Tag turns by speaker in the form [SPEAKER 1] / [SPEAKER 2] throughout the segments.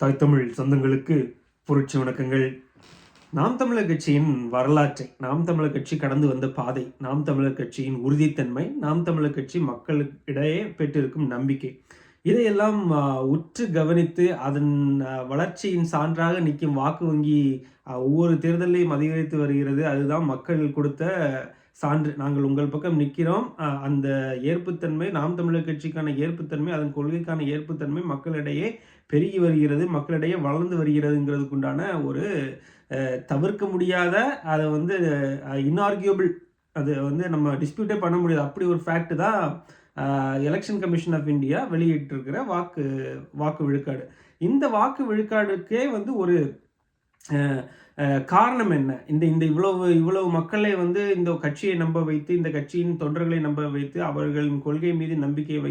[SPEAKER 1] தாய் தமிழ் சொந்தங்களுக்கு புரட்சி வணக்கங்கள். நாம் தமிழர் கட்சியின் வரலாற்றை, நாம் தமிழர் கட்சி கடந்து வந்த பாதை, நாம் தமிழர் கட்சியின் உறுதித்தன்மை, நாம் தமிழர் கட்சி மக்களுக்கிடையே பெற்றிருக்கும் நம்பிக்கை, இதையெல்லாம் உற்று கவனித்து அதன் வளர்ச்சியின் சான்றாக நிற்கும் வாக்கு வங்கி ஒவ்வொரு தேர்தலையும் அதிகரித்து வருகிறது. அதுதான் மக்கள் கொடுத்த சான்று. நாங்கள் உங்கள் பக்கம் நிற்கிறோம். அந்த ஏற்புத்தன்மை, நாம் தமிழர் கட்சிக்கான ஏற்புத்தன்மை, அதன் கொள்கைக்கான ஏற்புத்தன்மை மக்களிடையே பெருகி வருகிறது, மக்களிடையே வளர்ந்து வருகிறதுங்கிறதுக்குண்டான ஒரு தவிர்க்க முடியாத, அதை வந்து இன்ஆர்கியூபிள், அது வந்து நம்ம டிஸ்பியூட்டே பண்ண முடியாது, அப்படி ஒரு ஃபேக்ட் தான் எலெக்ஷன் கமிஷன் ஆஃப் இந்தியா வெளியிட்டிருக்கிற வாக்கு விழுக்காடு. இந்த வாக்கு விழுக்காடுக்கே வந்து ஒரு காரணம் என்ன? இந்த இவ்வளவு மக்களை வந்து இந்த கட்சியை நம்ப வைத்து, இந்த கட்சியின் தொண்டர்களை நம்ப வைத்து, அவர்களின் கொள்கை மீது நம்பிக்கையை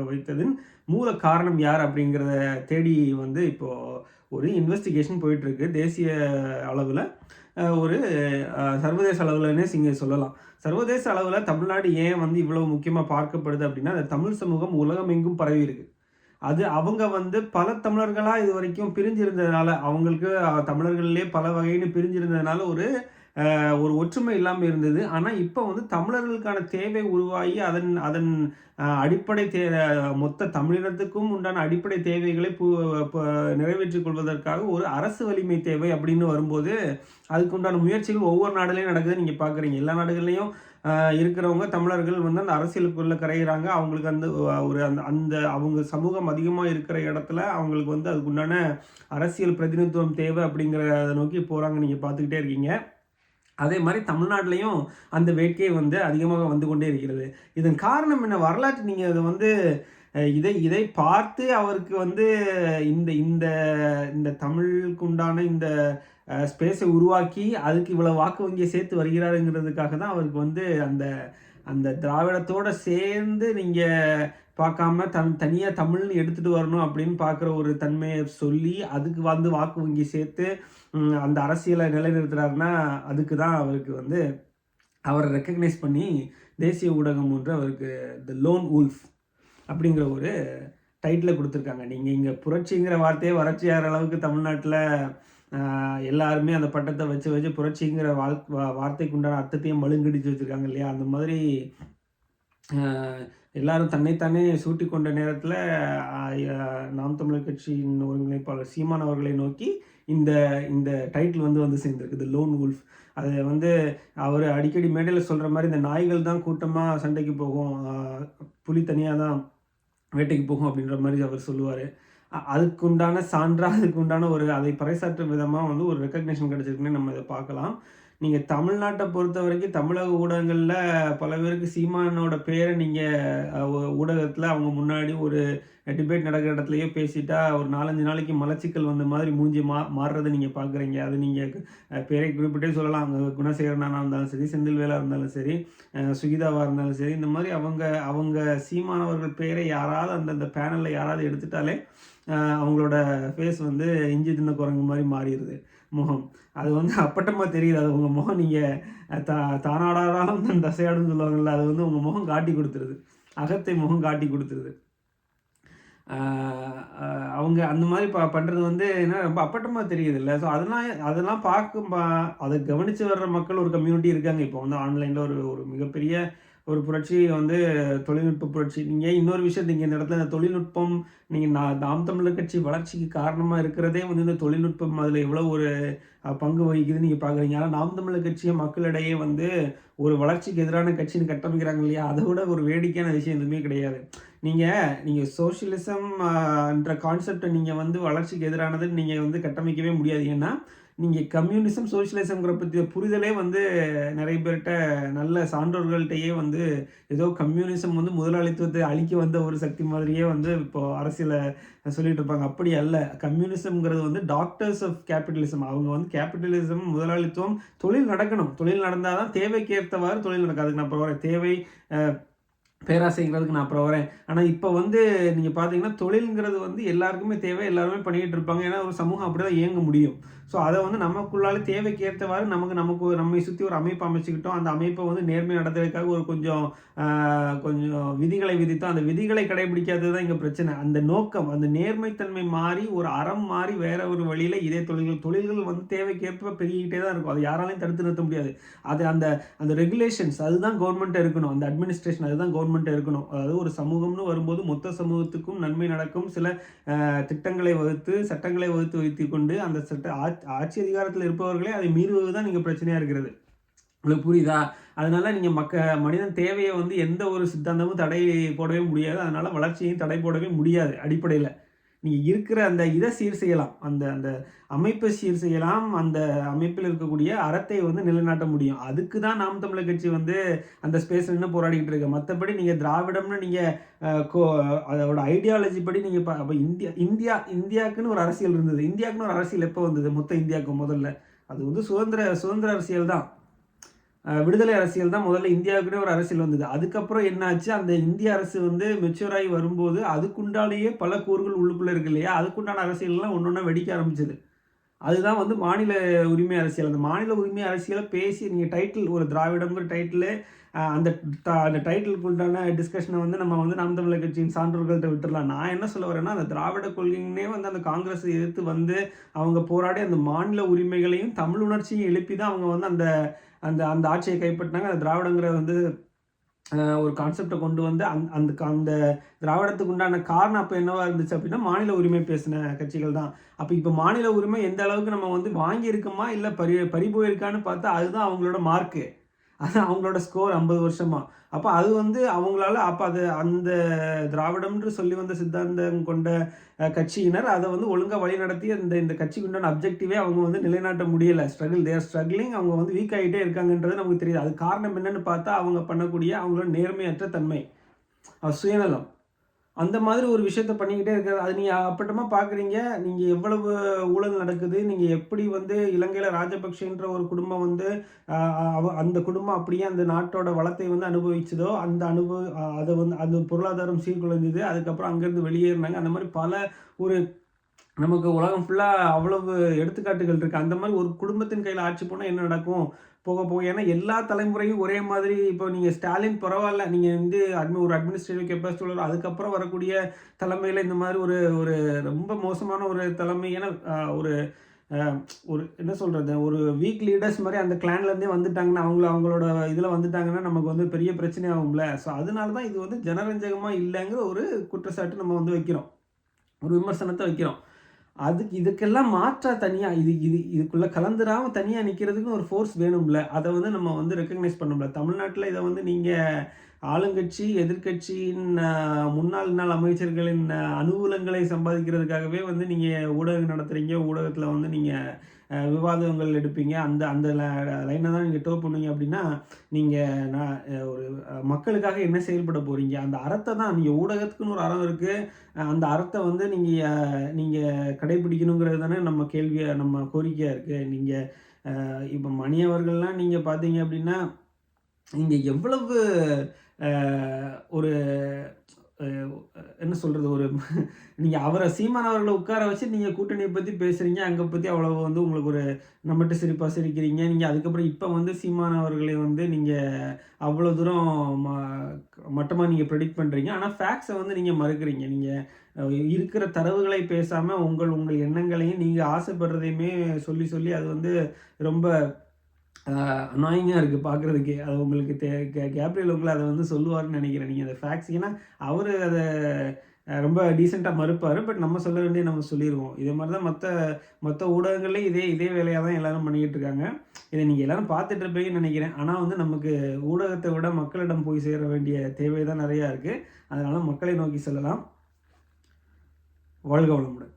[SPEAKER 1] வைத்ததின் மூல காரணம் யார் அப்படிங்கிறத தேடி வந்து இப்போ ஒரு இன்வெஸ்டிகேஷன் போயிட்டு இருக்கு. தேசிய அளவில், ஒரு சர்வதேச அளவுலன்னே சொல்லலாம். சர்வதேச அளவில் தமிழ்நாடு ஏன் வந்து இவ்வளவு முக்கியமாக பார்க்கப்படுது அப்படின்னா, அந்த தமிழ் சமூகம் உலகம் எங்கும் பரவி இருக்கு. அது அவங்க வந்து பல தமிழர்களாக இது வரைக்கும் பிரிஞ்சிருந்ததுனால, அவங்களுக்கு தமிழர்கள்லேயே பல வகைன்னு பிரிஞ்சிருந்ததுனால ஒரு ஒற்றுமை இல்லாமல் இருந்தது. ஆனால் இப்போ வந்து தமிழர்களுக்கான தேவை உருவாகி அதன் அதன் அடிப்படை மொத்த தமிழினத்துக்கும் உண்டான அடிப்படை தேவைகளை நிறைவேற்றிக் கொள்வதற்காக ஒரு அரசு வலிமை தேவை அப்படின்னு வரும்போது, அதுக்கு உண்டான முயற்சிகள் ஒவ்வொரு நாடுலையும் நடக்குது. நீங்கள் பார்க்குறீங்க, எல்லா நாடுகள்லையும் இருக்கிறவங்க தமிழர்கள் வந்து அந்த அரசியலுக்குள்ளே கரைகிறாங்க. அவங்களுக்கு அந்த ஒரு அந்த அந்த அவங்க சமூகம் அதிகமாக இருக்கிற இடத்துல அவங்களுக்கு வந்து அதுக்குண்டான அரசியல் பிரதிநிதித்துவம் தேவை அப்படிங்கிறத நோக்கி போகிறாங்க. நீங்கள் பார்த்துக்கிட்டே இருக்கீங்க. அதே மாதிரி தமிழ்நாட்டிலையும் அந்த வேட்கை வந்து அதிகமாக வந்து கொண்டே இருக்கிறது. இதன் காரணம் என்ன? வரலாற்று நீங்கள் அதை வந்து இதை பார்த்து அவருக்கு வந்து இந்த இந்த இந்த தமிழுக்கு உண்டான இந்த ஸ்பேஸை உருவாக்கி அதுக்கு இவ்வளோ வாக்கு வங்கியை சேர்த்து வருகிறாருங்கிறதுக்காக தான் அவருக்கு வந்து அந்த அந்த திராவிடத்தோடு சேர்ந்து நீங்கள் பார்க்காம தனியாக தமிழ்னு எடுத்துகிட்டு வரணும் அப்படின்னு பார்க்குற ஒரு தன்மையை சொல்லி அதுக்கு வந்து வாக்கு வங்கி சேர்த்து அந்த அரசியலை நிலைநிறுத்துறாருன்னா, அதுக்கு தான் அவருக்கு வந்து அவரை ரெக்கக்னைஸ் பண்ணி தேசிய ஊடகம் ஒன்று அவருக்கு த லோன் உல்ஃப் அப்படிங்கிற ஒரு டைட்டில் கொடுத்துருக்காங்க. நீங்கள் இங்கே புரட்சிங்கிற வார்த்தையே வறட்சியாகிற அளவுக்கு தமிழ்நாட்டில் எல்லாருமே அந்த பட்டத்தை வச்சு புரட்சிங்கிற வார்த்தைக்கு உண்டான அர்த்தத்தையும் மழுங்கடிச்சு வச்சுருக்காங்க இல்லையா? அந்த மாதிரி எல்லாரும் தன்னைத்தானே சூட்டி கொண்ட நேரத்தில் நாம் தமிழர் கட்சியின் ஒருங்கிணைப்பாளர் சீமான் அவர்களை நோக்கி இந்த இந்த டைட்டில் வந்து சேர்ந்துருக்கு, த லோன் உல்ஃப். அதை வந்து அவர் அடிக்கடி மேடையில் சொல்கிற மாதிரி, இந்த நாய்கள் தான் கூட்டமாக சண்டைக்கு போகும், புலி தனியாக தான் வேட்டைக்கு போகும் அப்படின்ற மாதிரி அவர் சொல்லுவார். அதுக்குண்டான சான்றா, அதுக்குண்டான ஒரு அதை பறைசாற்றும் விதமாக வந்து ஒரு ரெக்கக்னேஷன் கிடச்சிருக்குன்னு நம்ம இதை பார்க்கலாம். நீங்கள் தமிழ்நாட்டை பொறுத்த வரைக்கும் தமிழக ஊடகங்களில் பல பேருக்கு சீமானோட பேரை நீங்கள் ஊடகத்தில் அவங்க முன்னாடி ஒரு டிபேட் நடக்கிற இடத்துலையே பேசிட்டா ஒரு 4-5 நாளைக்கு மலச்சிக்கல் வந்த மாதிரி மூஞ்சி மாறுறதை நீங்கள் பார்க்குறீங்க. அது நீங்கள் பேரை குறிப்பிட்டே சொல்லலாம். அங்கே குணசேகரனாக இருந்தாலும் சரி, செந்தில்வேலா இருந்தாலும் சரி, சுகிதாவாக இருந்தாலும் சரி, இந்த மாதிரி அவங்க சீமானவர்கள் பேரை யாராவது அந்தந்த பேனலில் யாராவது எடுத்துட்டாலே அவங்களோட ஃபேஸ் வந்து இஞ்சி தின்ன குரங்கு மாதிரி மாறிடுது முகம். அது வந்து அப்பட்டமாக தெரியுது. அது உங்கள் முகம் நீங்கள் தானாடாலும் தன் தசையாடுன்னு சொல்லுவாங்கள்ல, அது வந்து உங்கள் முகம் காட்டி கொடுத்துருது, அகத்தை முகம் காட்டி கொடுத்துருது. அவங்க அந்த மாதிரி பண்ணுறது வந்து என்ன ரொம்ப அப்பட்டமாக தெரியுது இல்லை? ஸோ அதெல்லாம் அதை கவனித்து வர்ற மக்கள் ஒரு கம்யூனிட்டி இருக்காங்க. இப்போ வந்து ஆன்லைனில் ஒரு மிகப்பெரிய ஒரு புரட்சி வந்து தொழில்நுட்ப புரட்சி. நீங்கள் இன்னொரு விஷயம், நீங்கள் இந்த இடத்துல இந்த தொழில்நுட்பம், நீங்கள் நாம் தமிழர் கட்சி வளர்ச்சிக்கு காரணமாக இருக்கிறதே வந்து இந்த தொழில்நுட்பம் அதில் எவ்வளோ ஒரு பங்கு வகிக்குதுன்னு நீங்கள் பார்க்குறீங்க. ஆனால் நாம் தமிழர் கட்சியை மக்களிடையே வந்து ஒரு வளர்ச்சிக்கு எதிரான கட்சின்னு கட்டமைக்கிறாங்க இல்லையா? அதை விட ஒரு வேடிக்கையான விஷயம் எதுவுமே கிடையாது. நீங்கள் சோஷியலிசம் என்ற கான்செப்டை நீங்கள் வந்து வளர்ச்சிக்கு எதிரானதுன்னு நீங்கள் வந்து கட்டமைக்கவே முடியாது. ஏன்னா நீங்கள் கம்யூனிசம் சோஷியலிசம்ங்கிற பற்றிய புரிதலே வந்து நிறைய பேர்கிட்ட, நல்ல சான்றோர்கள்ட்டையே வந்து ஏதோ கம்யூனிசம் வந்து முதலாளித்துவத்தை அழிக்க வந்த ஒரு சக்தி மாதிரியே வந்து இப்போது அரசியலை சொல்லிட்டு இருப்பாங்க. அப்படி அல்ல. கம்யூனிசம்ங்கிறது வந்து டாக்டர்ஸ் ஆஃப் கேபிட்டலிசம். அவங்க வந்து கேபிட்டலிசம், முதலாளித்துவம், தொழில் நடக்கணும், தொழில் நடந்தால் தான் தேவைக்கு ஏற்றவாறு தொழில் நடக்கும். அதுக்கு நான் தேவை பேராசைங்கிறதுக்கு நான் அப்புறம் வரேன். ஆனா இப்ப வந்து நீங்க பார்த்தீங்கன்னா, தொழில்ங்கிறது வந்து எல்லாருக்குமே தேவை. எல்லாருமே பண்ணிக்கிட்டு இருப்பாங்க. ஏன்னா ஒரு சமூகம் அப்படிதான் இயங்க முடியும். ஸோ அத வந்து நமக்குள்ளால தேவைக்கு ஏத்தவாறு நமக்கு நம்மை சுத்தி ஒரு அமைப்பு அமைச்சுக்கிட்டோம். அந்த அமைப்ப வந்து நேர்மையா நடத்துறதுக்காக ஒரு கொஞ்சம் கொஞ்சம் விதிகளை விதித்தோம். அந்த விதிகளை கடைபிடிக்காதது தான் இங்க பிரச்சனை. அந்த நோக்கம், அந்த நேர்மைத்தன்மை மாறி, ஒரு அறம் மாறி வேற ஒரு வழியில இதே தொழில்கள் வந்து தேவைக்கேற்ப பெருகிக்கிட்டே தான் இருக்கும். அது யாராலயும் தடுத்து நிறுத்த முடியாது. அது அந்த அந்த ரெகுலேஷன்ஸ் அதுதான் கவர்மெண்ட்டா இருக்கணும். அந்த அட்மினிஸ்ட்ரேஷன் அதுதான் கவர்மெண்ட்டா இருக்கணும். அதாவது ஒரு சமூகம்னு வரும்போது மொத்த சமூகத்துக்கும் நன்மை நடக்கும் சில திட்டங்களை வகுத்து, சட்டங்களை வகுத்து வைத்துக்கொண்டு அந்த ஆட்சி அதிகாரத்தில் இருப்பவர்களே அதை மீறுவது தான் இங்க பிரச்சனையா இருக்கிறது. உங்களுக்கு புரியுதா? அதனால நீங்க மனிதன் தேவைய வந்து எந்த ஒரு சித்தாந்தமும் தடை போடவே முடியாது. அதனால வளர்ச்சியையும் தடை போடவே முடியாது அடிப்படையில. நீங்க இருக்கிற அந்த இத சீர் செய்யலாம். அந்த அந்த அமைப்ப சீர் செய்யலாம். அந்த அமைப்பில் இருக்கக்கூடிய அறத்தை வந்து நிலைநாட்ட முடியும். அதுக்கு தான் நாம் தமிழர் கட்சி வந்து அந்த ஸ்பேஸ்ல நின்னு போராடிக்கிட்டு இருக்கு. மத்தபடி நீங்க திராவிடம்னு நீங்க அ கோ அதோட ஐடியாலஜி படி நீங்க அப்ப இந்தியாக்குன்னு ஒரு அரசியல் இருந்தது. இந்தியாக்குன்னு ஒரு அரசியல் எப்ப வந்தது? மொத்த இந்தியாவுக்கு முதல்ல. அது வந்து சுதந்திர அரசியல் தான். விடுதலை அரசியல் தான் முதல்ல இந்தியாவுக்குன்னே ஒரு அரசியல் வந்தது. அதுக்கப்புறம் என்னாச்சு, அந்த இந்திய அரசு வந்து மெச்சூர் ஆகி வரும்போது, அதுக்குண்டாலேயே பல கூறுகள் உள்ளுக்குள்ள இருக்கு இல்லையா? அதுக்குண்டான அரசியல்லாம் ஒண்ணொண்ணா வெடிக்க ஆரம்பிச்சது. அதுதான் வந்து மாநில உரிமை அரசியல். அந்த மாநில உரிமை அரசியல பேசி நீங்க டைட்டில் ஒரு திராவிடம்ங்கிற டைட்டிலு அந்த டைட்டிலுக்கு உண்டான டிஸ்கஷன வந்து நம்ம வந்து நாம் தமிழர் கட்சியின் சான்றோர்கள்ட்ட விட்டுறலாம். நான் என்ன சொல்ல வரேன்னா, அந்த திராவிட கொள்கைன்னே வந்து அந்த காங்கிரஸ் எதிர்த்து வந்து அவங்க போராடி அந்த மாநில உரிமைகளையும், தமிழ் உணர்ச்சியும் எழுப்பி தான் அவங்க வந்து அந்த அந்த அந்த ஆட்சிய கைப்பற்றினாங்க. அந்த திராவிடங்கிற வந்து ஒரு கான்செப்ட்ட கொண்டு வந்து அந்த திராவிடத்துக்கு உண்டான காரணம் அப்ப என்னவா இருந்துச்சு அப்படின்னா, மாநில உரிமை பேசின கட்சிகள் தான். அப்ப இப்ப மாநில உரிமை எந்த அளவுக்கு நம்ம வந்து வாங்கியிருக்கோமா, இல்ல பறி போயிருக்கான்னு பார்த்தா, அதுதான் அவங்களோட மார்க்கு. அதான் அவங்களோட ஸ்கோர் 50 வருஷமா. அப்ப அது வந்து அவங்களால அப்ப அது அந்த திராவிடம்ன்று சொல்லி வந்த சித்தாந்தம் கொண்ட கட்சியினர் அத வந்து ஒழுங்கா வழிநடத்தி இந்த இந்த கட்சிக்கு உண்டான அப்ஜெக்டிவே அவங்க வந்து நிலைநாட்ட முடியல. தே ஆர் ஸ்ட்ரக்லிங் அவங்க வந்து வீக் ஆயிட்டே இருக்காங்கன்றது நமக்கு தெரியுது. அதுக்கு காரணம் என்னன்னு பார்த்தா, அவங்க பண்ணக்கூடிய அவங்களோட நேர்மையற்ற தன்மை. சுயநலம். அந்த மாதிரி ஒரு விஷயத்த பண்ணிக்கிட்டே இருக்காரு. அது நீங்க அப்பட்டமா பார்க்குறீங்க. நீங்க எவ்வளவு ஊழல் நடக்குது. நீங்க எப்படி வந்து இலங்கையில ராஜபக்ஷன்ற ஒரு குடும்பம் வந்து அந்த குடும்பம் அப்படியே அந்த நாட்டோட வளத்தை வந்து அனுபவிச்சதோ, அந்த அத வந்து அந்த பொருளாதாரம் சீர்குலைஞ்சது. அதுக்கப்புறம் அங்கேருந்து வெளியேறுனாங்க. அந்த மாரி பல ஒரு நமக்கு உலகம் ஃபுல்லா அவ்வளவு எடுத்துக்காட்டுகள் இருக்கு. அந்த மாரி ஒரு குடும்பத்தின் கையில ஆட்சி போனா என்ன நடக்கும்? போக போக ஏன்னா எல்லா தலைமுறையும் ஒரே மாதிரி இப்போ நீங்க ஸ்டாலின் பரவால்ல. நீங்க வந்து ஒரு அட்மினிஸ்ட்ரேட்டிவ் கெப்பாசிட்டி உள்ளவர். அதுக்கப்புறம் வரக்கூடிய தலைமையில இந்த மாரி ஒரு ஒரு ரொம்ப மோசமான ஒரு தலைமை. ஏன்னா ஒரு அ ஒரு என்ன சொல்றது? ஒரு வீக் லீடர்ஸ் மாரி அந்த கிளான்ல இருந்தே வந்துட்டாங்கன்னா, அவங்களோட இதுல வந்துட்டாங்கன்னா, நமக்கு வந்து பெரிய பிரச்சனை ஆகும்ல. ஸோ அதனால தான் இது வந்து ஜனரஞ்சகமா இல்லங்கிற ஒரு குற்றச்சாட்டு நம்ம வந்து வைக்கிறோம். ஒரு விமர்சனத்த வைக்கிறோம். இதுக்கெல்லாம் மாற்றா தனியா இதுக்குள்ள கலந்துராம தனியா நிக்கிறதுக்குன்னு ஒரு ஃபோர்ஸ் வேணும்ல. அத வந்து நம்ம வந்து ரெகக்னைஸ் பண்ணணும்ல. தமிழ்நாட்டுல இத வந்து நீங்க ஆளுங்கட்சி, எதிர்க்கட்சியின் முன்னாள் அமைச்சர்களின் அனுகூலங்களை சம்பாதிக்கிறதுக்காகவே வந்து நீங்க ஊடகம் நடத்துறீங்க. ஊடகத்துல வந்து நீங்க விவாதங்கள் எடுப்பீங்க. அந்த அந்த லைன தான் நீங்க பண்ணுவீங்க அப்படின்னா, நீங்க நான் ஒரு மக்களுக்காக என்ன செயல்பட போறீங்க? அந்த அறத்த தான் நீங்க ஊடகத்துக்குன்னு ஒரு அறம் இருக்கு. அந்த அறத்த வந்து நீங்க கடைபிடிக்கணுங்கிறது தானே நம்ம நம்ம கோரிக்கையா இருக்கு. நீங்க இப்ப மணி அவர்கள்லாம் நீங்க பார்த்தீங்க அப்படின்னா, நீங்க எவ்வளவு அ ஒரு அ என்ன சொல்றது? நீங்க சீமான் அவர்கள உட்கார வச்சு நீங்க கூட்டணிய பத்தி பேசுறீங்க. அங்க பத்தி அவ்வளவு வந்து உங்களுக்கு ஒரு நம்மட்ட சிரிப்பா சிரிக்கிறீங்க. நீங்க அதுக்கப்புறம் இப்ப வந்து சீமான் அவர்களை வந்து நீங்க அவ்வளோ தூரம் ம மட்டமா நீங்க பிரெடிக்ட் பண்றீங்க. ஆனா ஃபேக்ட்ஸ வந்து நீங்க மறுக்கிறீங்க. நீங்க இருக்கிற தரவுகளை பேசாம உங்கள் எண்ணங்களையும் நீங்க ஆசைப்படுறதையுமே சொல்லி சொல்லி அது வந்து ரொம்ப அன்னாயிங்கா இருக்கு பார்க்குறதுக்கே. அது உங்களுக்கு கேப்ரியல் உங்கள அத வந்து சொல்லுவாருன்னு நெனைக்கிறேன். நீங்க அந்த ஃபேக்ட்ஸ் ஏன்னா, அவரு அத ரொம்ப டீசென்ட்டா மறுப்பாரு. பட் நம்ம சொல்ல வேண்டியது நம்ம சொல்லிருவோம். இதே மாரி தான் மத்த மத்த ஊடகங்கள்லயும் இதே வேலையா தான் எல்லாரும் பண்ணிக்கிட்டு இருக்காங்க. இத நீங்க எல்லாரும் பார்த்துட்டு இருப்பீங்கன்னு நெனைக்கிறேன். ஆனா வந்து நமக்கு ஊடகத்த விட மக்களிடம் போய் சேர வேண்டிய தேவை தான் நெறையா இருக்கு. அதனால மக்களை நோக்கி செல்லலாம். வாழ்க வளமுடன்.